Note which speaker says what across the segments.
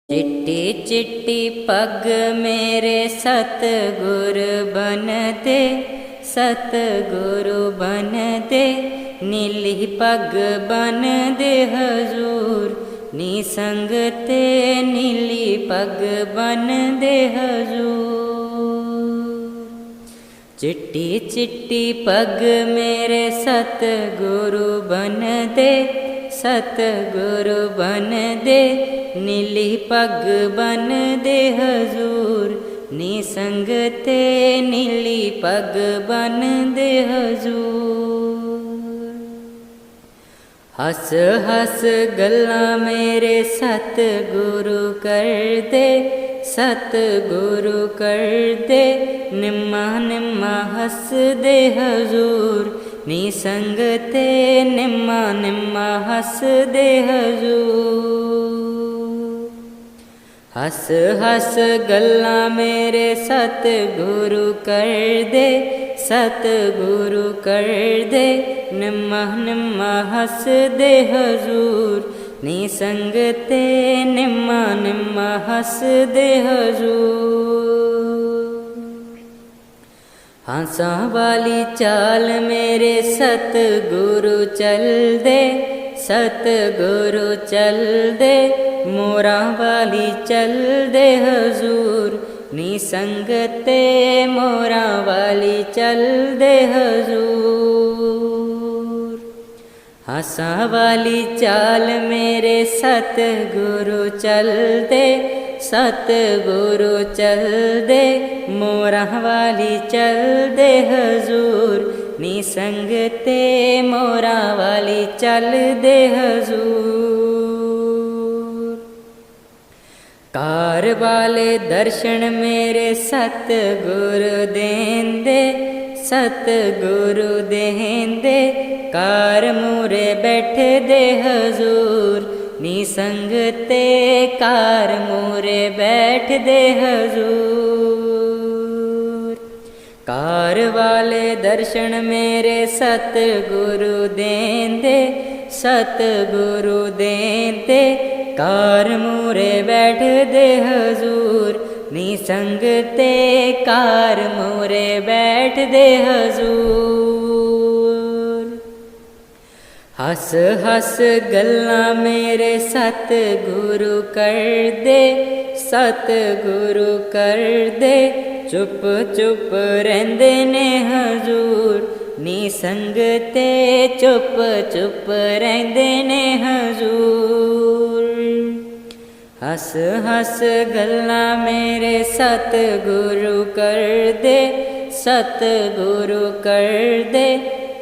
Speaker 1: चिट्टी चिट्टी पग मेरे सतगुर बन दे, सतगुरु बन दे। नीली पग बन दे हजूर, निसंग ते नीली पग बन दे हजूर। चिट्टी चिट्टी पग मेरे सतगुरु बन दे, सतगुरु बन दे। नीली पग बन दे हजूर, निसंग ते नीली पग बन दे हजूर। हस हस गल्लां मेरे सतगुरु कर दे, सतगुरु कर दे। निम्मा निम्मा हस दे हजूर, निसंग ते निम्मा निम्मा हस दे हजूर। हस हस गल्लां मेरे सतगुरु कर दे, सतगुरु कर दे। निम्मा निम्मा हस दे हजूर, निसंग ते निम्मा निम्मा हस दे हजूर। हंसां वाली चाल मेरे सतगुरु चल दे, सतगुरु चल दे। मोरां वाली चल दे हजूर, निसंग ते मोरां वाली चल दे हजूर। हंसां वाली चाल मेरे सतगुरु चल दे, सतगुरु चल दे। मोरां वाली चल दे हजूर, निसंग ते मोरां वाली चल दे हजूर। कार वाले दर्शन मेरे सतगुरु देंदे, सतगुरु देंदे। कार मूरे बैठे दे हजूर, निसंग ते कार मूरे बैठ दे हजूर। कार वाले दर्शन मेरे सतगुरु देंदे, सतगुरु देंदे। कार मूरे बैठ दे हजूर, निसंग ते कार मूरे बैठ दे हजूर। हस हस गल्लां मेरे सतगुरु कर दे, सतगुरु कर दे। चुप चुप रहिंदे ने हजूर, निसंग ते चुप चुप रहिंदे ने हजूर। हस हस गल्लां मेरे सतगुरु कर दे, सतगुरु कर दे।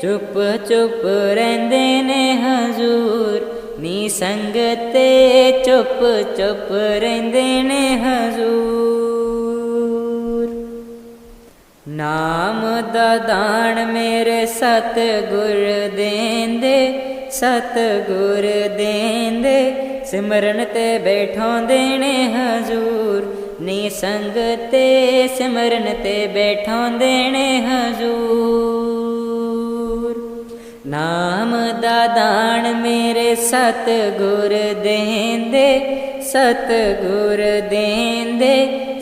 Speaker 1: चुप चुप रहिंदे ने हजूर, निसंग ते चुप चुप रहिंदे ने हजूर। नाम दा दान मेरे सतगुर देंदे, सतगुर देंदे। सिमरन ते बैठोंदे ने हजूर, निसंग ते सिमरन ते बैठोंदे ने हजूर। नाम दा दान मेरे सतगुर देंदे, सतगुर देंदे।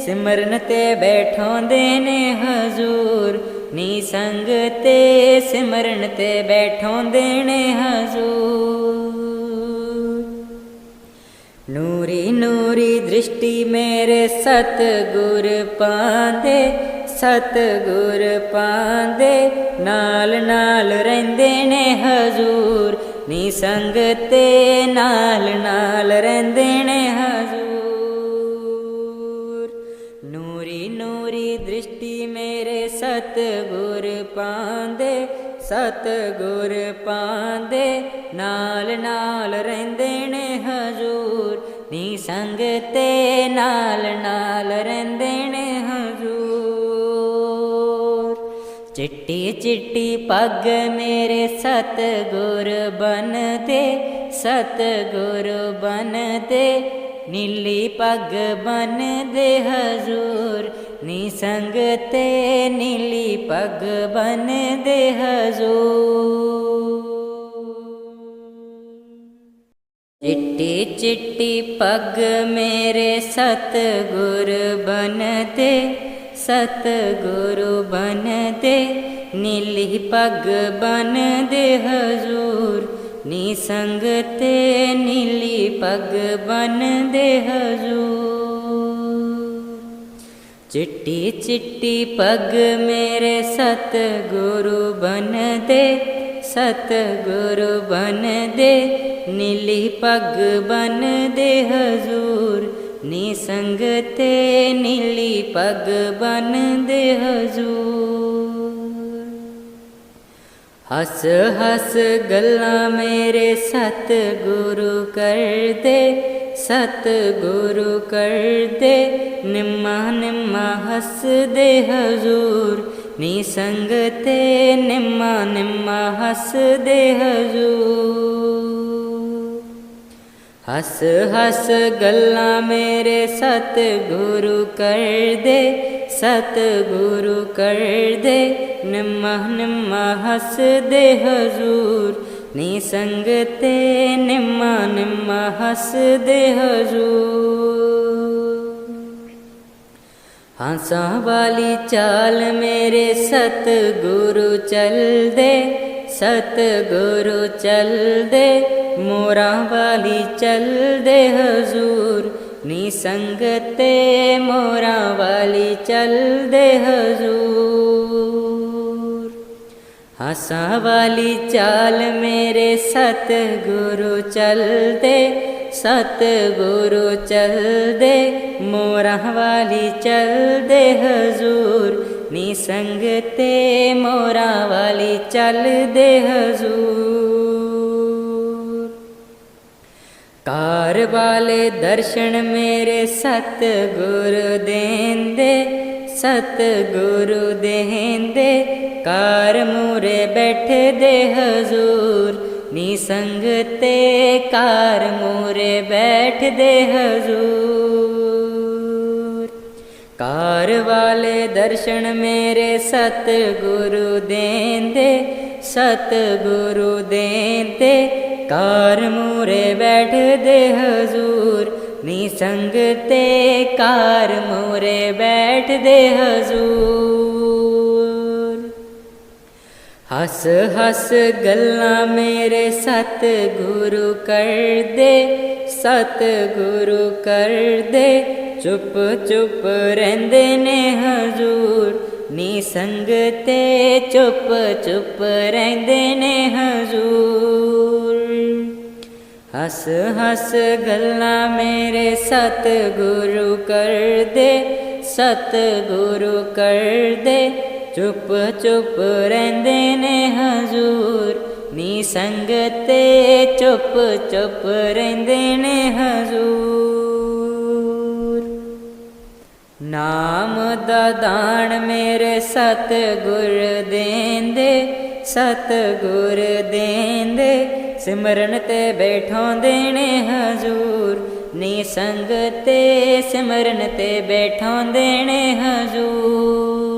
Speaker 1: सिमरन ते बैठोंदे ने हजूर, निसंग ते सिमरन ते बैठोंदे ने हजूर। नूरी नूरी दृष्टि मेरे सतगुर पांदे, सतगुर पांदे। नाल नाल रहिंदे ने हजूर, निसंग ते नाल नाल रहिंदे ने हजूर। नूरी नूरी दृष्टि मेरे सतगुर पांदे, सतगुर पांदे। नाल नाल रहिंदे ने हजूर, निसंग ते नाल नाल रहिंदे ने हजूर। चिट्टी चिट्टी पग मेरे सतगुर बन दे, सतगुर बन दे। नीली पग बन दे हजूर, निसंग ते नीली पग बन दे हजूर। चिट्टी चिट्टी चिट्टी पग मेरे सतगुर बन दे, सतगुरु बन दे। नीली पग बन दे हजूर, निसंग ते नीली पग बन दे हजूर। चिट्टी चिट्टी पग मेरे सतगुरु बन दे, सतगुरु बन दे। नीली पग बन दे हजूर, निसंग ते नीली पग बन दे हजूर। हस हस गल्लां मेरे सतगुरु कर दे, सतगुरु कर दे। निम्मा निम्मा हस दे हजूर, निसंग ते निम्मा निम्मा हस दे हजूर। हस हस गल्लां मेरे सतगुरु कर दे, सतगुरु कर दे। निम्मा निम्मा हस दे हजूर, निसंग ते निम्मा निम्मा हस दे हजूर। हंसा वाली चाल मेरे सतगुरु चल दे, सतगुरु चल दे। मोरा वाली चल दे हजूर, निसंग ते मोरा वाली चल दे हजूर। हंसा वाली चाल मेरे सतगुरु चल दे, सतगुरु चल दे। मोरा वाली चल दे हजूर, निसंग ते मोरा वाली चल दे हजूर। कार वाले दर्शन मेरे सतगुरु देंदे, सतगुरु देंदे। कार मूरे बैठे दे हजूर, निसंग ते कार मूरे बैठ दे हजूर। कार वाले दर्शन मेरे सतगुरु देंदे, सतगुरु देंदे। कार मूरे बैठ दे हजूर, निसंग ते कार मूरे बैठ दे हजूर। हस हस गल्लां मेरे सतगुरु कर दे, सतगुरु कर दे। चुप चुप रहिंदे ने हजूर, निसंग ते चुप चुप रहिंदे ने हजूर। हस हस गल्लां मेरे सतगुरु कर दे, सतगुरु कर दे। चुप चुप रहिंदे ने हजूर, निसंग ते चुप चुप रहिंदे ने हजूर। नाम दा दान मेरे सतगुर देंदे, सतगुर देंदे। सिमरन ते बैठोंदे ने हजूर, निसंग ते सिमरन ते बैठोंदे ने हजूर।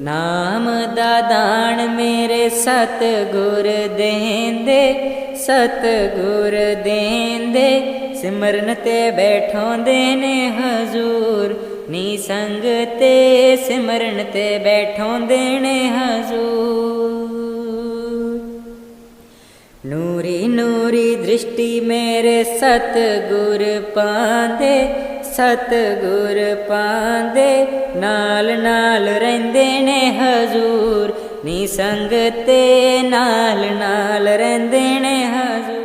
Speaker 1: नाम दा दान मेरे सतगुर देंदे, सतगुर देंदे। सिमरन ते बैठोंदे ने हजूर, निसंग ते सिमरन ते बैठोंदे ने हजूर। नूरी नूरी दृष्टि मेरे सतगुर पांदे, सतगुर पांदे। नाल नाल रहिंदे ने हजूर, निसंग ते नाल नाल रहिंदे ने हजूर।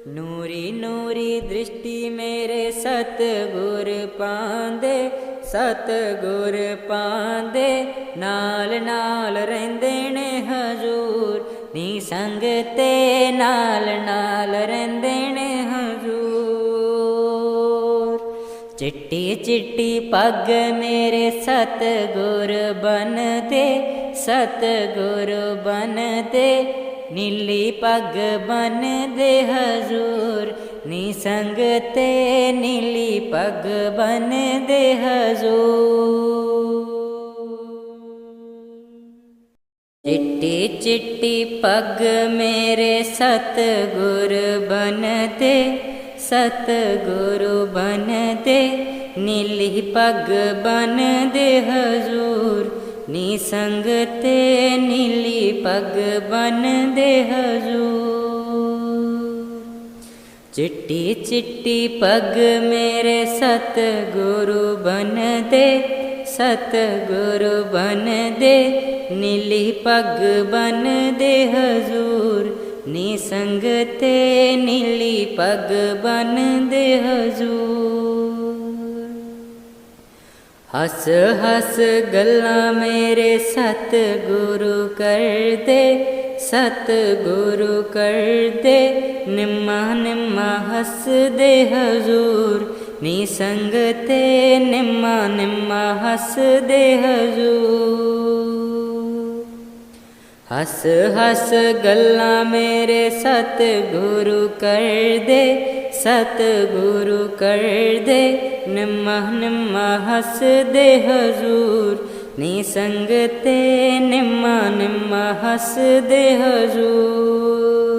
Speaker 1: नूरी नूरी दृष्टि मेरे सतगुर पांदे, सतगुर पांदे। नाल नाल रहिंदे ने हजूर, निसंग ते नाल नाल रहिंदे ने हजूर। चिट्टी चिट्टी पग मेरे सतगुर बन दे, सतगुर बन दे। नीली पग बन दे हजूर, निसंग ते नीली पग बन दे हजूर। चिट्टी चिट्टी पग मेरे सतगुरु बनते, सतगुरु बनते, नीली पग बनदे हजूर, नी संगते नीली पग बनदे हजूर। चिट्टी चिट्टी पग मेरे सतगुरु बनदे, सतगुरु बनदे, नीली पग बनदे हजूर, नी संगते नीली पग बनदे हजूर। हस हस गल्लां मेरे सतगुरु करदे, सतगुरु करदे, निम्मा निम्मा हसदे हजूर, नी संगते निम्मा निम्मा हसदे हजूर। हस हस गल्लां मेरे सतगुरु करदे, सतगुरु करदे, निम्मा निम्मा हसदे हजूर, नी संगते निम्मा निम्मा हसदे हजूर।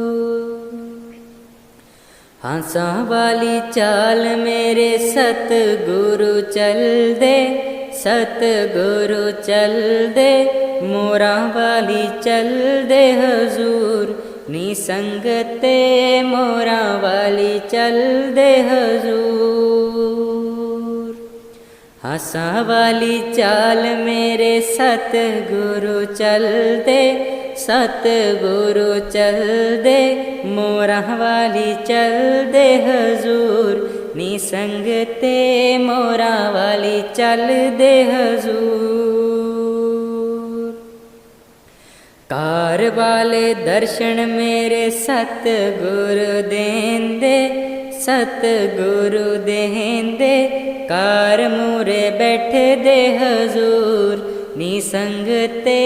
Speaker 1: हंसां वाली चाल मेरे सतगुरु चलदे, सतगुरु चलदे, मोरां वाली चलदे हजूर, नी संगते मोरां वाली चलदे हजूर। हंसां वाली चाल मेरे सतगुरु चलदे, सतगुरु चलदे, मोरां वाली चलदे हजूर, नी संगते मोरां वाली चलदे हजूर। कार वाले दर्शन मेरे सतगुरु देंदे, सतगुरु देंदे, कार मूरे बैठे दे हजूर, नी संगते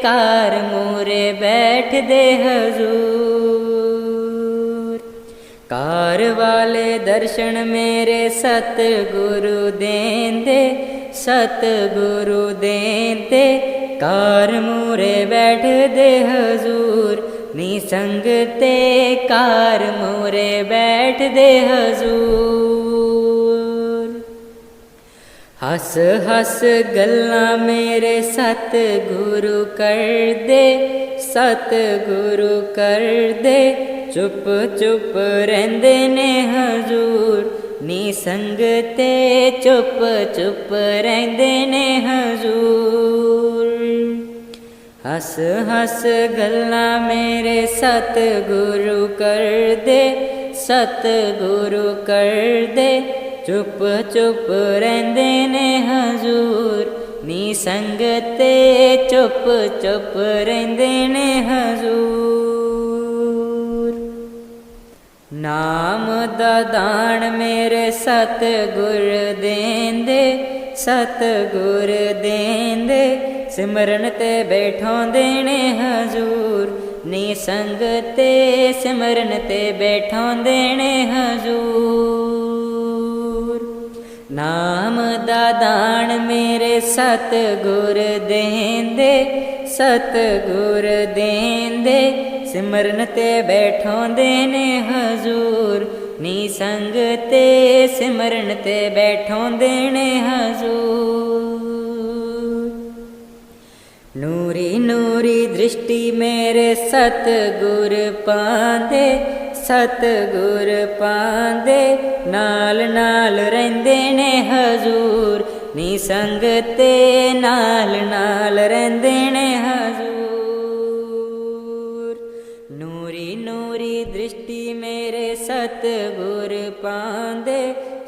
Speaker 1: कार मूरे बैठ दे हजूर। कार वाले दर्शन मेरे सतगुरु देंदे, सतगुरु देंदे, कार मूरे बैठ दे हजूर, नी संगते कार मूरे बैठ दे हजूर। हस हस गल्लां मेरे सतगुरु करदे, सतगुरु करदे, चुप चुप रहिंदे ने हजूर, नी संगते चुप चुप रहिंदे ने हजूर। हस हस गल्लां मेरे सतगुरु करदे, सतगुरु करदे, चुप चुप रहिंदे ने हजूर, नी संगते चुप चुप रहिंदे ने हजूर। नाम दा दान मेरे सतगुरु देंदे, सतगुरु देंदे, सिमरन ते बैठोंदे ने हजूर, नी संगते सिमरन ते बैठोंदे ने हजूर। नाम दा दान मेरे सतगुरु देंदे, सतगुरु देंदे, सिमरन ते बैठोंदे ने हजूर, नी संगते सिमरन ते बैठोंदे ने हजूर। नूरी नूरी दृष्टि मेरे सतगुरु पांदे, सतगुरु पांदे, नाल नाल रहिंदे ने हजूर, नी संगते नाल नाल रहिंदे ने हजूर। नूरी नूरी दृष्टि मेरे सतगुरु पांदे,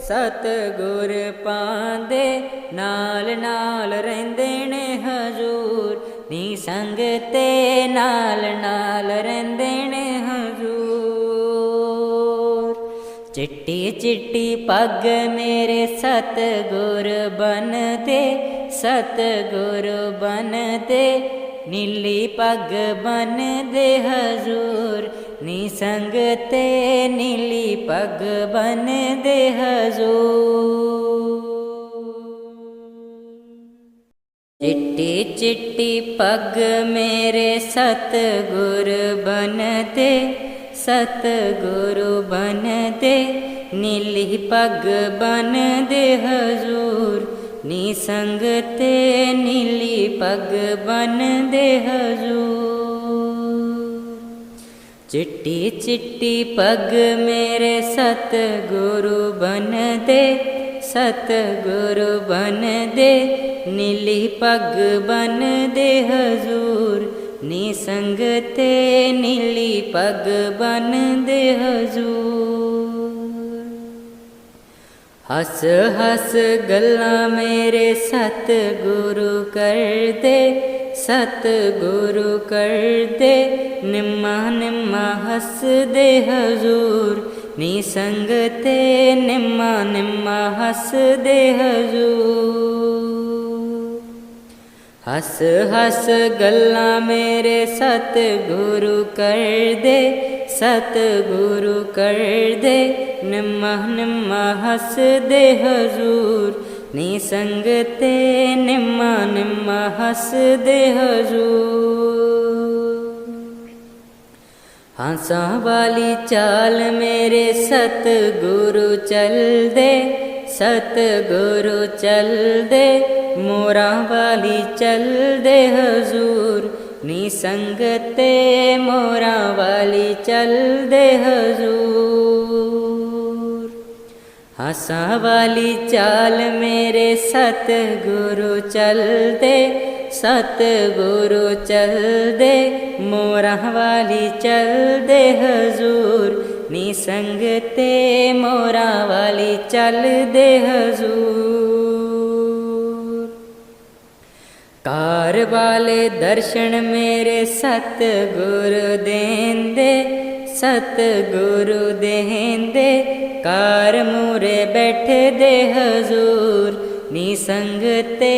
Speaker 1: सतगुरु पांदे, नाल नाल रहिंदे ने हजूर, नी संगते नाल नाल रहिंदे ने हजूर। चिट्टी चिट्टी पग मेरे सतगुरु बनदे, सतगुरु बनदे, नीली पग बनदे हजूर, नी संगते नीली पग बनदे हजूर। चिट्टी चिट्टी पग मेरे सतगुर बनते, सतगुरु बनते, नीली पग बन दे हजूर, निसंगते नीली पग बन दे हजूर। चिट्टी चिट्टी पग मेरे सतगुरु बन दे, सतगुरु बन दे, नीली पग बन दे हजूर, निसंगते नीली पग बन दे हजूर। हस हस गल्लां मेरे सतगुरु कर दे, सतगुरु कर दे, निम्मा निम्मा हस दे हजूर, निसंगते निम्मा निम्मा हस दे हजूर। हस हस गल्लां मेरे सतगुरु कर दे, सतगुरु कर दे, निम्मा निम्मा हस दे हजूर, निसंगते निम्मा निम्मा हस दे हजूर। हंसा वाली चाल मेरे सतगुरु चल दे, सतगुरु चल दे, मोरा वाली चल दे हजूर, निसंगते मोरा वाली चल दे हजूर। हंसा वाली चाल मेरे सतगुरु चल दे, सतगुरु चल दे, मोरा वाली चल दे हजूर, निसंगते मोरा वाली चल दे हजूर। कार वाले दर्शन मेरे सतगुरु देंदे, सतगुरु देंदे, कार मूरे बैठे दे हजूर, निसंगते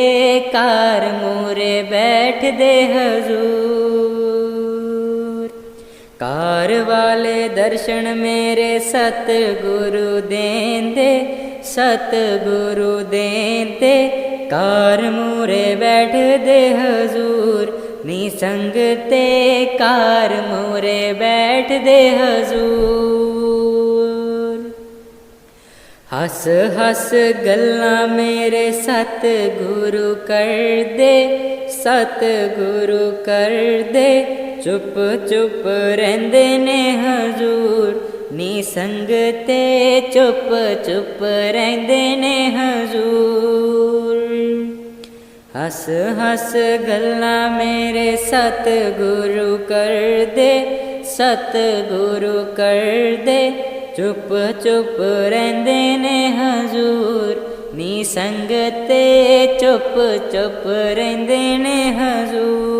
Speaker 1: कार मूरे बैठ दे हजूर। कार वाले दर्शन मेरे सतगुरु देंदे, सतगुरु देंदे, कार मूरे बैठ दे हजूर, निसंगते कार मूरे बैठ दे हजूर। हस हस गल्लां मेरे सतगुरु कर दे, सतगुरु कर दे, चुप चुप रहिंदे ने हजूर, निसंगते चुप चुप रहिंदे ने हजूर। हस हस गल्लां मेरे सतगुरु कर दे, सतगुरु कर दे, चुप चुप रहिंदे ने हजूर, निसंगते चुप चुप रहिंदे ने हजूर।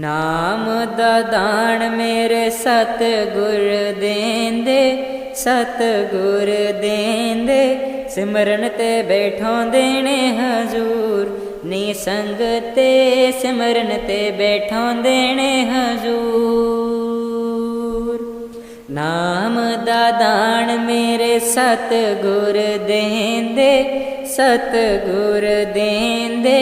Speaker 1: नाम दा दान मेरे सतगुर देंदे, सतगुर देंदे, सिमरन ते बैठोंदे ने हजूर, निसंगते सिमरन ते बैठोंदे ने हजूर। नाम दा दान मेरे सतगुर देंदे, सतगुर देंदे,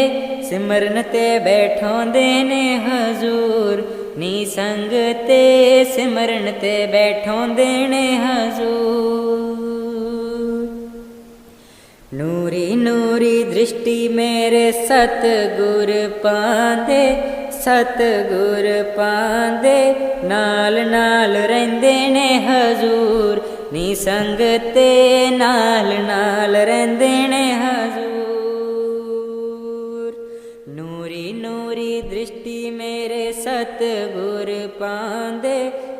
Speaker 1: सिमरन ते बैठोंदे ने हजूर, निसंगते सिमरन ते बैठोंदे ने हजूर। नूरी नूरी दृष्टि मेरे सतगुर पांदे, सतगुर पांदे, नाल नाल रहिंदे ने हजूर, निसंगते नाल नाल रहिंदे ने हजूर। नूरी नूरी दृष्टि मेरे सतगुर पांदे,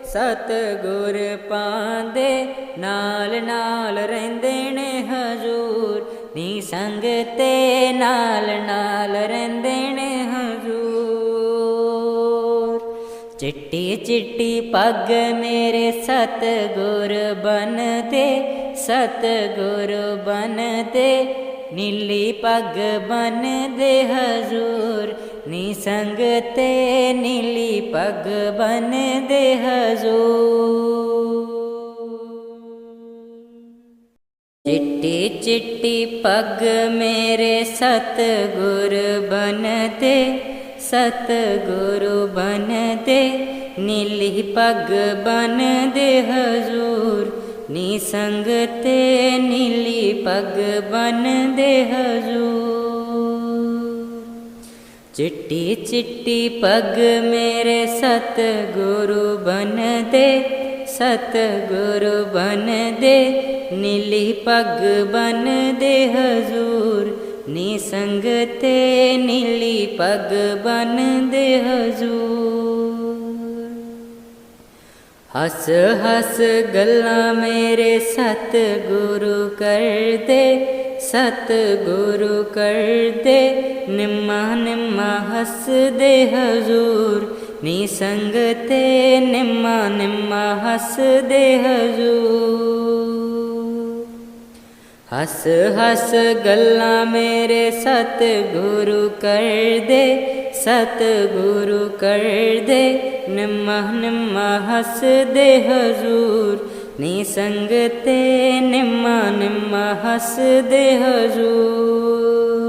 Speaker 1: सतगुर पांदे, नाल नाल रहिंदे ने हजूर, निसंगते नाल नाल रहिंदे ने हजूर। चिट्टी चिट्टी पग मेरे सतगुर बनते, सतगुर बनते, नीली पग बन दे हजूर, निसंगते नीली पग बन दे हजूर। चिट्टी चिट्टी पग मेरे सतगुर बन दे, सतगुरु बन दे। नीली पग बन दे हजूर, निसंग ते नीली पग बन दे हजूर। चिट्टी चिट्टी पग मेरे सतगुरु बन दे, सतगुरु बन दे। नीली पग बन दे हजूर, निसंग ते नीली पग बन दे हजूर। हस हस गल्लां मेरे सतगुरु कर दे, सतगुरु कर दे। निम्मा निम्मा हस दे हजूर, निसंग ते निम्मा निम्मा हस दे हजूर। हस हस गल्लां मेरे सतगुरु कर दे, सतगुरु कर दे। निम्मा निम्मा हस दे हजूर, निसंग ते निम्मा निम्मा हस दे हजूर।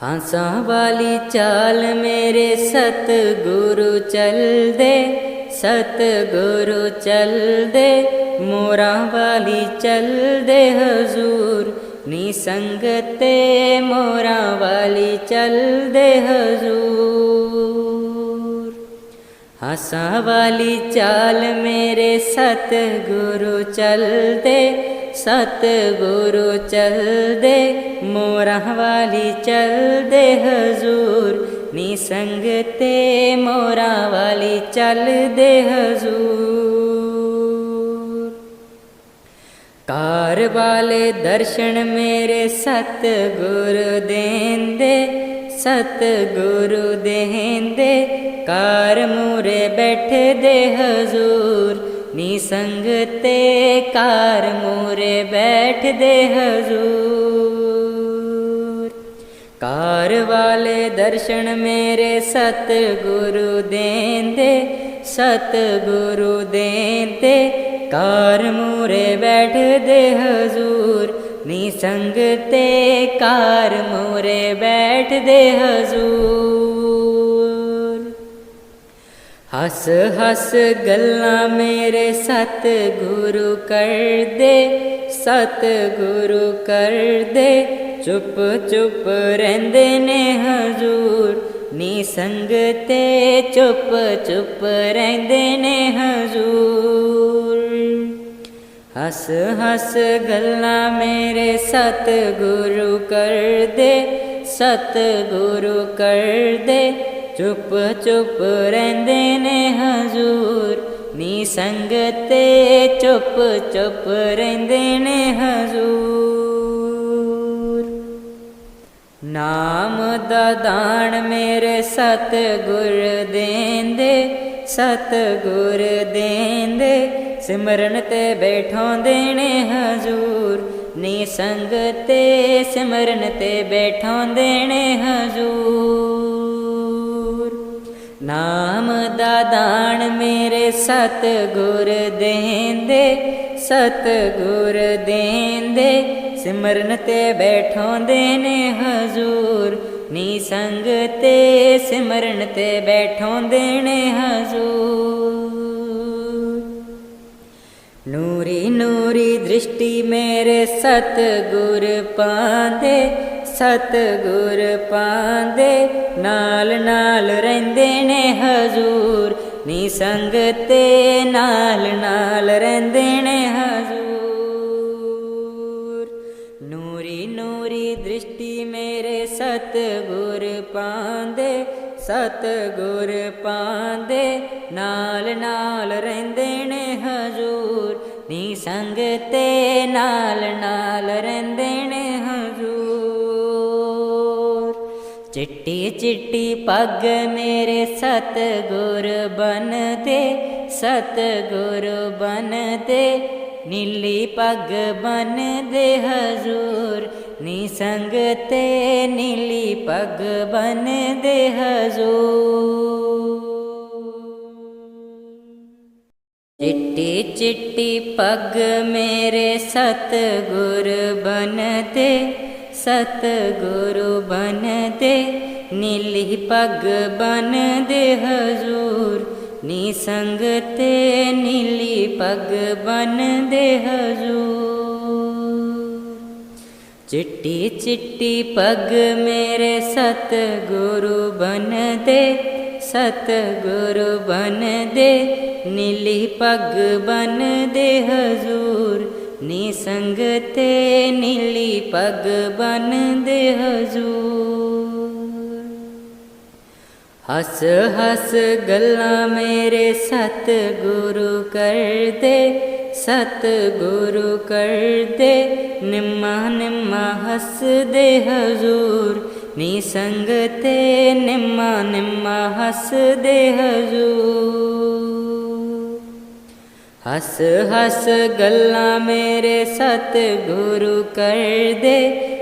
Speaker 1: हंसा वाली चाल मेरे सतगुरु चल दे, सतगुरु चल दे। मोरा वाली चल दे हजूर, निसंग ते मोरा वाली चल दे हजूर। हंसा वाली चाल मेरे सतगुरु चल दे, सतगुरु चल दे। मोरा वाली चल दे हजूर, निसंग ते मोरा वाली चल दे हजूर। कार वाले दर्शन मेरे सतगुरु देंदे, सतगुरु देंदे। कार मूरे बैठे दे हजूर, निसंग ते कार मूरे बैठ दे हजूर। कार वाले दर्शन मेरे सतगुरु देंदे, सतगुरु देंदे। कार मूरे बैठ दे हजूर, निसंग ते कार मूरे बैठ दे हजूर। हस हस गल्लां मेरे सतगुरु कर दे, सतगुरु कर दे। चुप चुप रहिंदे ने हजूर, निसंग ते चुप चुप रहिंदे ने हजूर। हस हस गल्लां मेरे सतगुरु कर दे, सतगुरु कर दे। चुप चुप रहिंदे ने हजूर, निसंग ते चुप चुप रहिंदे ने हजूर। नाम दा दान मेरे सतगुर देंदे, सतगुर देंदे। सिमरन ते बैठोंदे ने हजूर, निसंग ते सिमरन ते बैठोंदे ने हजूर। नाम दा दान मेरे सतगुर देंदे, सतगुर देंदे। सिमरन ते बैठोंदे ने हजूर, निसंग ते सिमरन ते बैठोंदे ने हजूर। नूरी नूरी दृष्टि मेरे सतगुर पांदे, सतगुर पांदे। नाल नाल रहिंदे ने हजूर, निसंग ते नाल नाल रहिंदे ने हजूर। नूरी नूरी दृष्टि मेरे सतगुर पांदे, सतगुर पांदे। नाल नाल रहिंदे ने हजूर, निसंग ते नाल नाल रहिंदे ने हजूर। चिट्टी चिट्टी पग मेरे सतगुर बन दे, सतगुर बन दे। नीली पग बन दे हजूर, निसंग ते नीली पग बन दे हजूर। चिट्टी चिट्टी पग मेरे सतगुर बनते, सतगुरु बनते, नीली पग बन दे हजूर, निसंगते नीली पग बन दे हजूर। चिट्टी चिट्टी पग मेरे सतगुरु बन दे, सतगुरु बन दे, नीली पग बन दे हजूर, निसंगते नीली पग बन दे हजूर। हस हस गल्लां मेरे सतगुरु कर दे, सतगुरु कर दे, निम्मा निम्मा हस दे हजूर, निसंगते निम्मा निम्मा हस दे हजूर। हस हस गल्लां मेरे सतगुरु कर दे,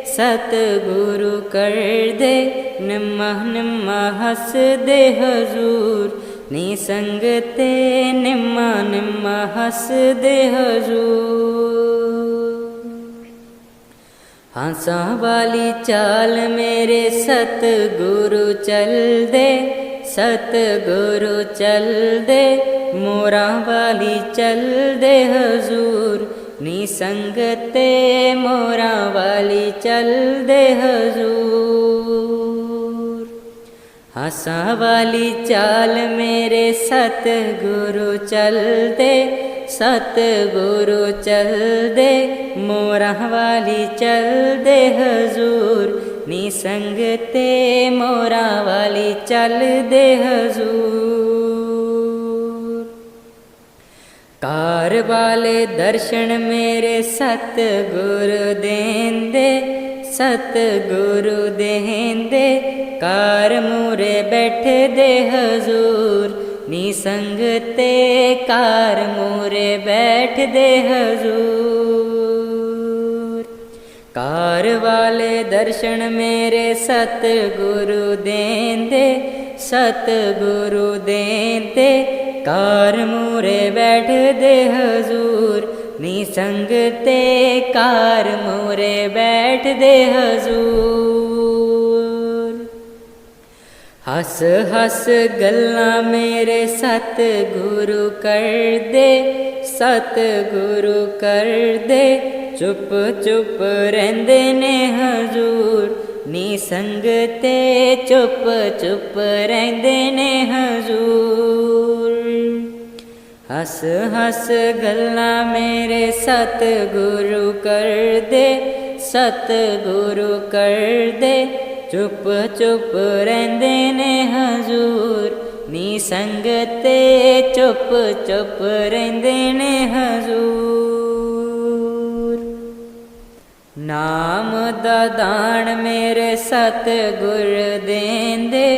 Speaker 1: सतगुरु कर दे, निम्मा निम्मा हस दे हजूर, निसंगते निम्मा निम्मा हस दे हजूर। हंसां वाली चाल मेरे सतगुरु चल दे, सतगुरु चल दे, मोरां वाली चल दे हजूर, निसंगते मोरां वाली चल दे हजूर। हंसां वाली चाल मेरे सतगुरु चल दे, सतगुरु चल दे, मोरां वाली चल दे हजूर, निसंगते मोरां वाली चल दे हजूर। कार वाले दर्शन मेरे सतगुरु देंदे, सतगुरु देंदे, कार मूरे बैठे दे हजूर, निसंगते कार मूरे बैठ दे हजूर। कार वाले दर्शन मेरे सतगुरु देंदे, सतगुरु देंदे, कार मूरे बैठ दे हजूर, निसंगते कार मूरे बैठ दे हजूर। हस हस गल्लां मेरे सतगुरु कर दे, सतगुरु कर दे, चुप चुप रहिंदे ने हजूर, निसंगते चुप चुप रहिंदे ने हजूर। हस हस गल्लां मेरे सतगुरु कर दे, सतगुरु कर दे, चुप चुप रहिंदे ने हजूर, निसंगते चुप चुप रहिंदे ने हजूर। नाम दा दान मेरे सतगुर देंदे,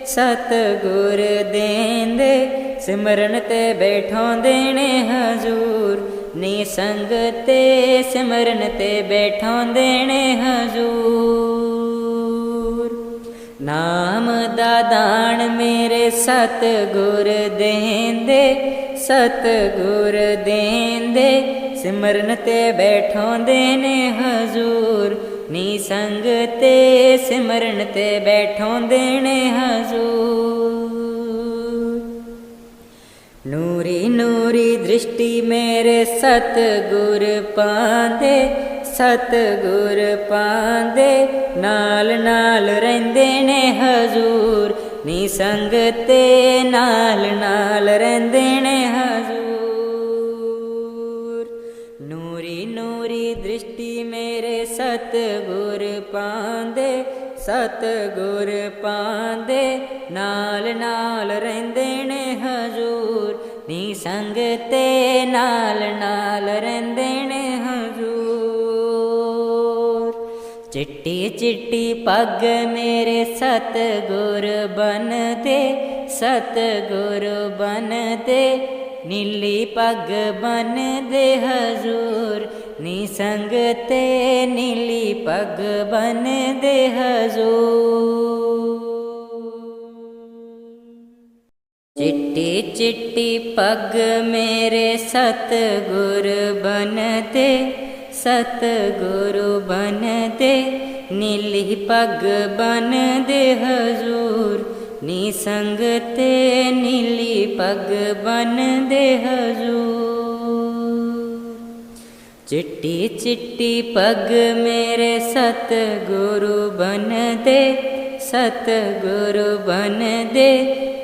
Speaker 1: सतगुर देंदे, सिमरन ते बैठोंदे ने हजूर, निसंगते सिमरन ते बैठोंदे ने हजूर। नाम दा दान मेरे सतगुर देंदे, सतगुर देंदे, सिमरन ते बैठोंदे ने हजूर, निसंगते सिमरन ते बैठोंदे ने हजूर। नूरी नूरी दृष्टि मेरे सतगुर पांदे, सतगुर पांदे, नाल नाल रहिंदे ने हजूर, निसंगते नाल नाल रहिंदे ने हजूर। नूरी नूरी दृष्टि मेरे सतगुर पांदे, सतगुर पांदे, नाल नाल रहिंदे ने हजूर, निसंगते नाल नाल रहिंदे ने हजूर। चिट्टी चिट्टी पग मेरे सतगुर बनते, सतगुर बनते, नीली पग बन दे हजूर, निसंगते नीली पग बन दे हजूर। चिट्टी चिट्टी चिट्टी पग मेरे सतगुर बन दे, सतगुरु बन दे। नीली पग बन दे हजूर, निसंग ते नीली पग बन दे हजूर। चिट्टी चिट्टी पग मेरे सतगुरु बन दे, सतगुरु बन दे।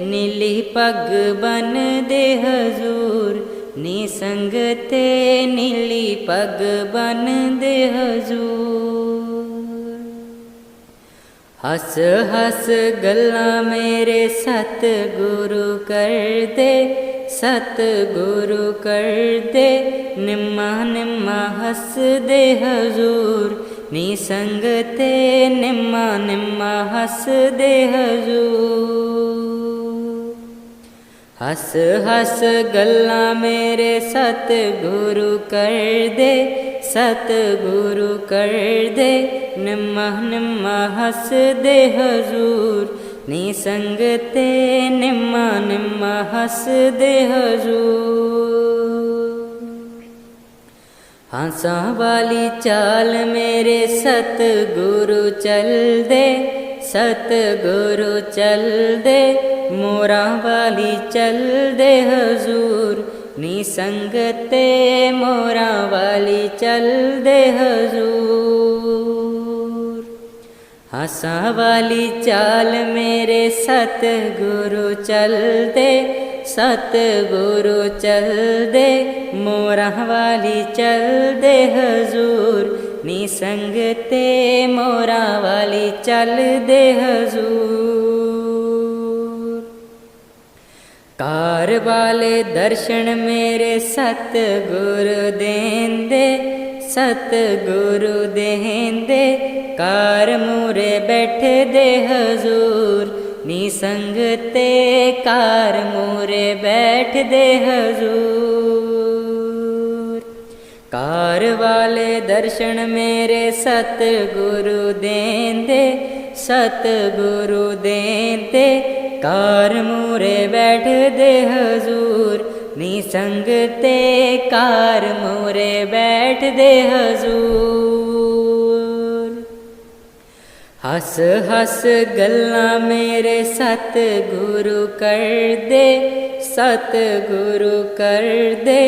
Speaker 1: नीली पग बन दे हजूर, निसंग ते नीली पग बन दे हजूर। हस हस गल्लां मेरे सतगुरु कर दे, सतगुरु कर दे। निम्मा निम्मा हस दे हजूर, निसंग ते निम्मा निम्मा हस दे हजूर। हस हस गल्लां मेरे सतगुरु कर दे, सतगुरु कर दे। निम्मा निम्मा हस दे हजूर, निसंग ते निम्मा निम्मा हस दे हजूर। हंसा वाली चाल मेरे सतगुरु चल दे, सतगुरु चल दे। मोरा वाली चल दे हजूर, निसंग ते मोरा वाली चल दे हजूर। हंसा वाली चाल मेरे सतगुरु चल दे, सतगुरु चल दे। मोरा वाली चल दे हजूर, निसंग ते मोरा वाली चल दे हजूर। कार वाले दर्शन मेरे सतगुरु देंदे, सतगुरु देंदे। कार मूरे बैठे दे हजूर, निसंग ते कार मूरे बैठ दे हजूर। कार वाले दर्शन मेरे सतगुरु देंदे, सतगुरु देंदे। कार मूरे बैठ दे हजूर, निसंग ते कार मूरे बैठ दे हजूर। हस हस गल्लां मेरे सतगुरु कर दे, सतगुरु कर दे।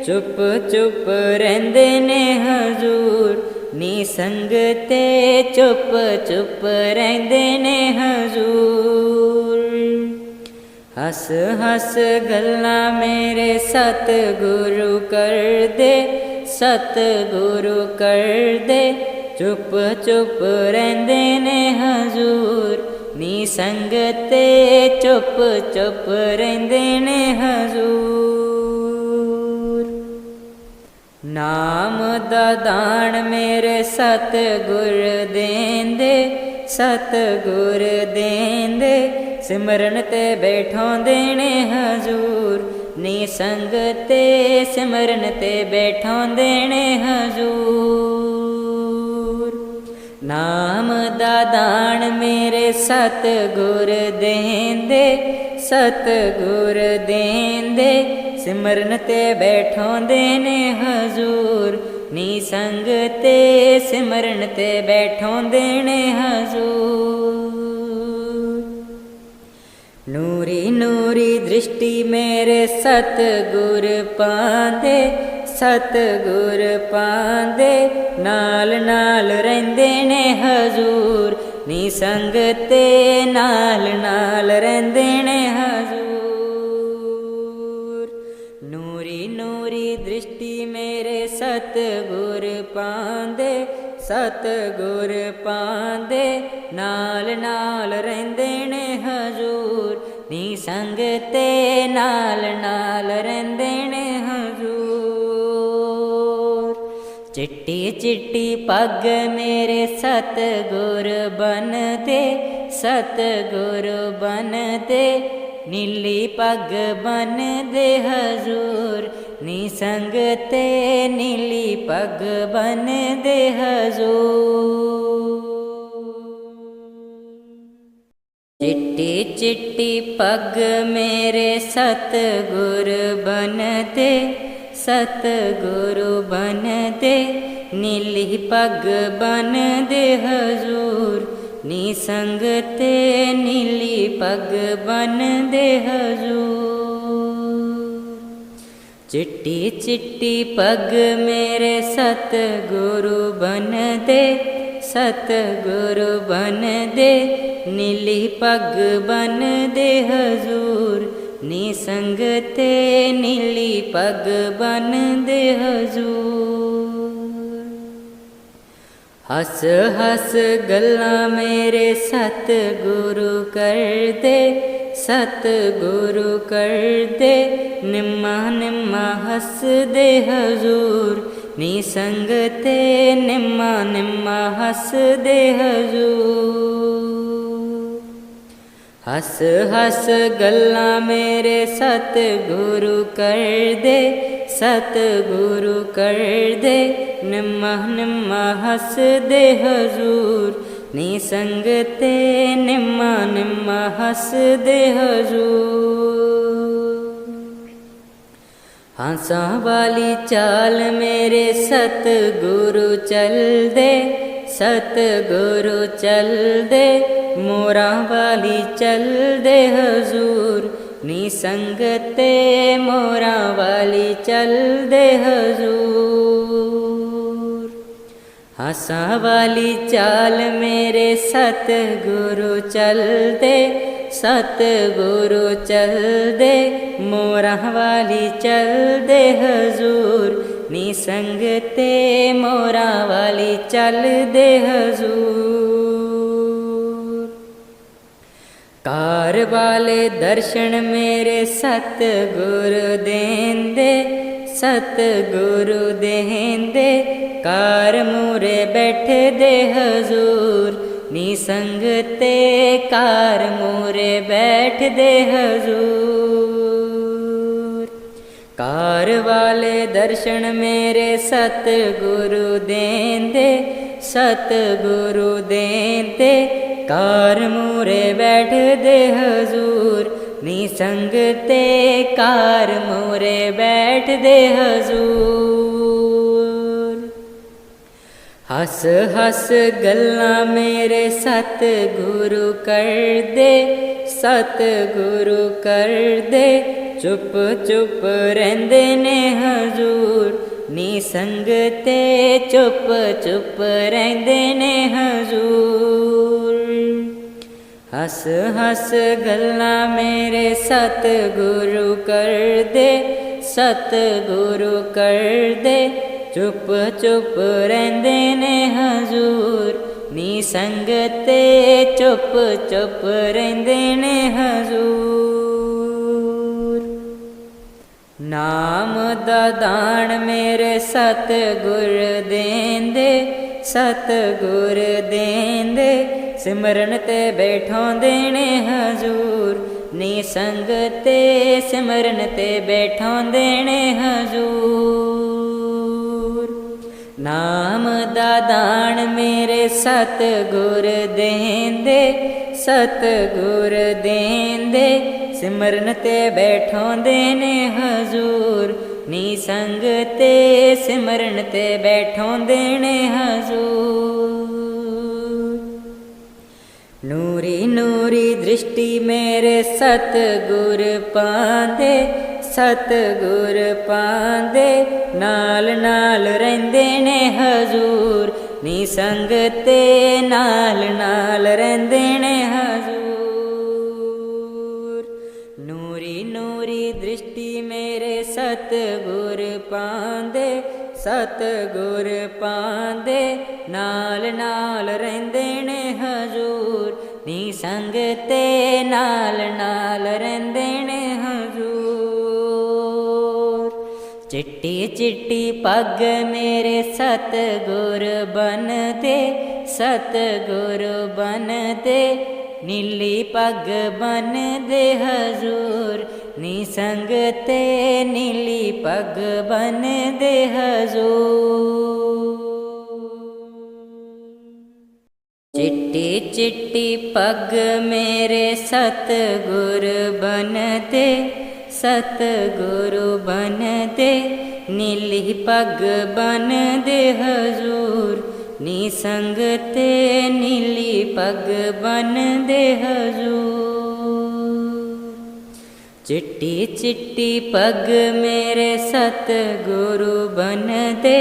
Speaker 1: चुप चुप रहिंदे ने हजूर, निसंग ते चुप चुप रहिंदे ने हजूर। हस हस गल्लां मेरे सतगुरु कर दे, सतगुरु कर दे। चुप चुप रहिंदे ने हजूर, निसंग ते चुप चुप रहिंदे ने हजूर। नाम दा दान मेरे सतगुर देंदे, सतगुर देंदे। सिमरन ते बैठोंदे ने हजूर, निसंग ते सिमरन ते बैठोंदे ने हजूर। नाम दा दान मेरे सतगुर देंदे, सतगुर देंदे। सिमरन ते बैठोंदे ने हजूर, निसंग ते सिमरन ते बैठोंदे ने हजूर। नूरी नूरी दृष्टि मेरे सतगुर पांदे, सतगुर पांदे। नाल नाल रहिंदे ने हजूर, निसंग ते नाल नाल रहिंदे ने हजूर। नूरी नूरी दृष्टि मेरे सतगुर पांदे, सतगुर पांदे। नाल नाल रहिंदे ने हजूर, निसंग ते नाल नाल रहिंदे ने हजूर। चिट्टी चिट्टी पग मेरे सतगुर बन दे, सतगुर बन दे। नीली पग बन दे हजूर, निसंग ते नीली पग बन दे हजूर। चिट्टी चिट्टी पग मेरे सतगुर बनते, सतगुरु बनते, नीली पग बनदे हजूर, निसंगते नीली पग बनदे हजूर। चिट्टी चिट्टी पग मेरे सतगुरु बनदे, सतगुरु बनदे, नीली पग बनदे हजूर, निसंगते नीली पग बनदे हजूर। हस हस गल्लां मेरे सतगुरु करदे, सतगुरु करदे, निम्मा निम्मा हसदे हजूर, निसंगते निम्मा निम्मा हसदे हजूर। हस हस गल्लां मेरे सतगुरु करदे, सतगुरु करदे, निम्मा निम्मा हसदे हजूर, निसंगते निम्मा निम्मा हसदे हजूर। हंसां वाली चाल मेरे सतगुरु चलदे, सतगुरु चलदे, मोरां वाली चलदे हजूर, निसंगते मोरां वाली चलदे हजूर। हंसां वाली चाल मेरे सतगुरु चलदे, सतगुरु चलदे, मोरां वाली चलदे हजूर, निसंगते मोरां वाली चलदे हजूर। कार वाले दर्शन मेरे सतगुरु देंदे, सतगुरु देंदे, कार मूरे बैठे दे हजूर, निसंगते कार मूरे बैठ दे हजूर। कार वाले दर्शन मेरे सतगुरु देंदे, सतगुरु देंदे, कार मूरे बैठ दे हजूर, निसंगते कार मूरे बैठ दे हजूर। हस हस गल्लां मेरे सतगुरु करदे, सतगुरु करदे, चुप चुप रहिंदे ने हजूर, निसंगते चुप चुप रहिंदे ने हजूर। हस हस गल्लां मेरे सतगुरु करदे, सतगुरु करदे, चुप चुप रहिंदे ने हजूर, निसंगते चुप चुप रहिंदे ने हजूर। नाम दा दान मेरे सतगुर देंदे, सतगुर देंदे, सिमरन ते बैठोंदे ने हजूर, निसंगते सिमरन ते बैठोंदे ने हजूर। नाम दा दान मेरे सतगुर देंदे, सतगुर देंदे, सिमरन ते बैठोंदे ने हजूर, निसंगते सिमरन ते बैठोंदे ने हजूर। नूरी नूरी दृष्टि मेरे सतगुर पांदे, सतगुर पांदे, नाल नाल रहिंदे ने हजूर, निसंगते नाल नाल रहिंदे ने हजूर। नूरी नूरी दृष्टि मेरे सतगुर पांदे, सतगुर पांदे, नाल नाल रहिंदे ने हजूर, निसंगते नाल नाल रहिंदे ने हजूर। चिट्टी चिट्टी पग मेरे सतगुर बनदे, सतगुर बनदे, नीली पग बनदे हजूर, निसंगते नीली पग बनदे हजूर। चिट्टी चिट्टी चिट्टी पग मेरे सतगुर बनते, सतगुरु बनते, नीली पग बनदे हजूर, निसंगते नीली पग बनदे हजूर। चिट्टी चिट्टी पग मेरे सतगुरु बनदे,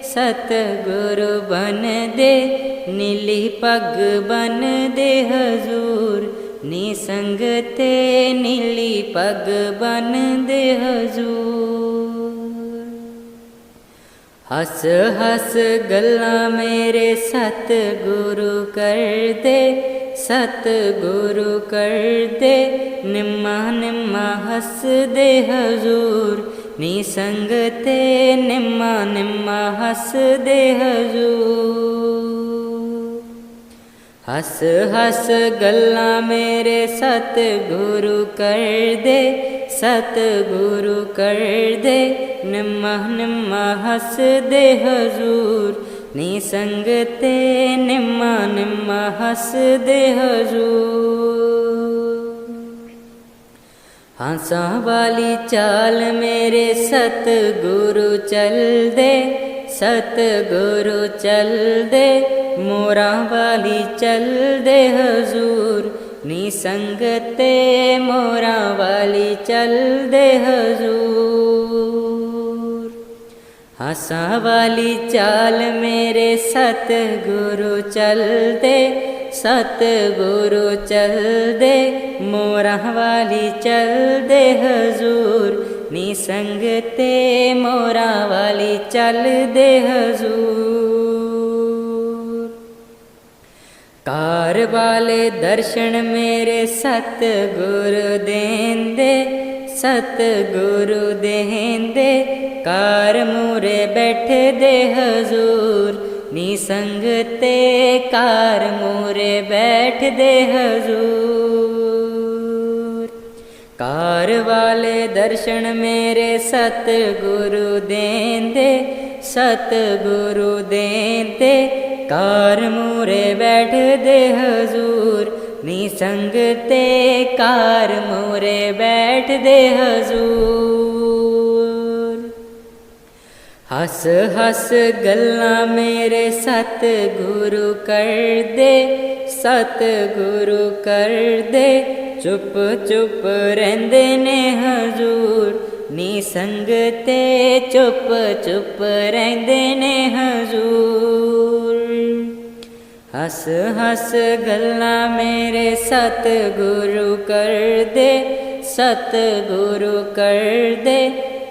Speaker 1: सतगुरु बनदे, नीली पग बनदे हजूर, निसंगते नीली पग बनदे हजूर। हस हस गल्लां मेरे सतगुरु करदे, सतगुरु करदे, निम्मा निम्मा हसदे हजूर, निसंगते निम्मा निम्मा हसदे हजूर। हस हस गल्लां मेरे सतगुरु करदे, सतगुरु करदे, निम्मा निम्मा हसदे हजूर, निसंगते निम्मा निम्मा हसदे हजूर। हंसा वाली चाल मेरे सतगुरु चलदे, सतगुरु चलदे, मोरा वाली चलदे हजूर, निसंगते मोरा वाली चलदे हजूर। हंसा वाली चाल मेरे सतगुरु चलदे, सतगुरु चलदे, मोरा वाली चलदे हजूर, निसंगते मोरा वाली चलदे हजूर। कार वाले दर्शन मेरे सतगुरु देंदे, सतगुरु देंदे, कार मूरे बैठे दे हजूर, निसंगते कार मूरे बैठ दे हजूर। कार वाले दर्शन मेरे सतगुरु देंदे, सतगुरु देंदे, कार मूरे बैठ दे हजूर, निसंगते कार मूरे बैठ दे हजूर। हस हस गल्लां मेरे सतगुरु करदे, सतगुरु करदे, चुप चुप रहिंदे ने हजूर, निसंगते चुप चुप रहिंदे ने हजूर। हस हस गल्लां मेरे सतगुरु करदे, सतगुरु करदे,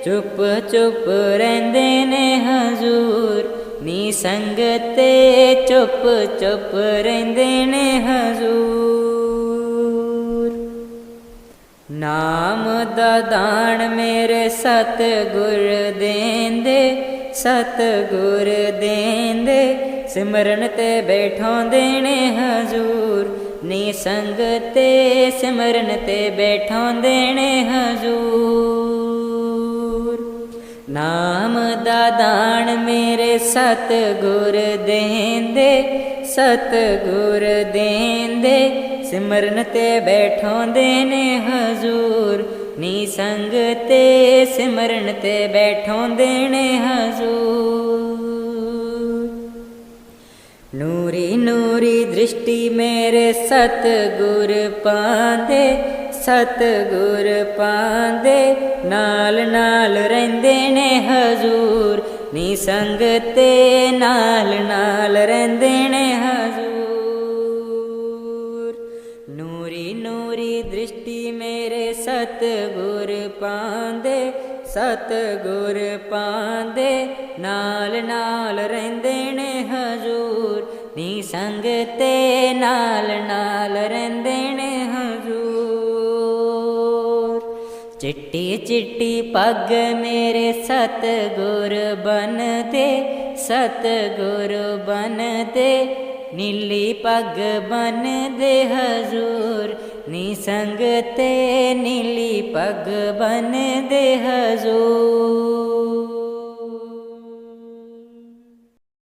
Speaker 1: चुप चुप रहिंदे ने हजूर, निसंगते चुप चुप रहिंदे ने हजूर। नाम दा दान मेरे सतगुर देंदे, सतगुर देंदे, सिमरन ते बैठोंदे ने हजूर, निसंगते सिमरन ते बैठोंदे ने हजूर। नाम दा दान मेरे सतगुर देंदे, सतगुर देंदे, सिमरन ते बैठोंदे ने हजूर, निसंगते सिमरन ते बैठोंदे ने हजूर। नूरी नूरी दृष्टि मेरे सतगुर पांदे, सतगुर पांदे, नाल नाल रहिंदे ने हजूर, निसंगते नाल नाल रहिंदे ने हजूर। नूरी नूरी दृष्टि मेरे सतगुर पांदे, सतगुर पांदे, नाल नाल रहिंदे ने हजूर, निसंगते नाल नाल रहिंदे ने हजूर। चिट्टी चिट्टी पग मेरे सतगुर बनते, सतगुर बनते, नीली पग बनदे हजूर, निसंगते नीली पग बनदे हजूर।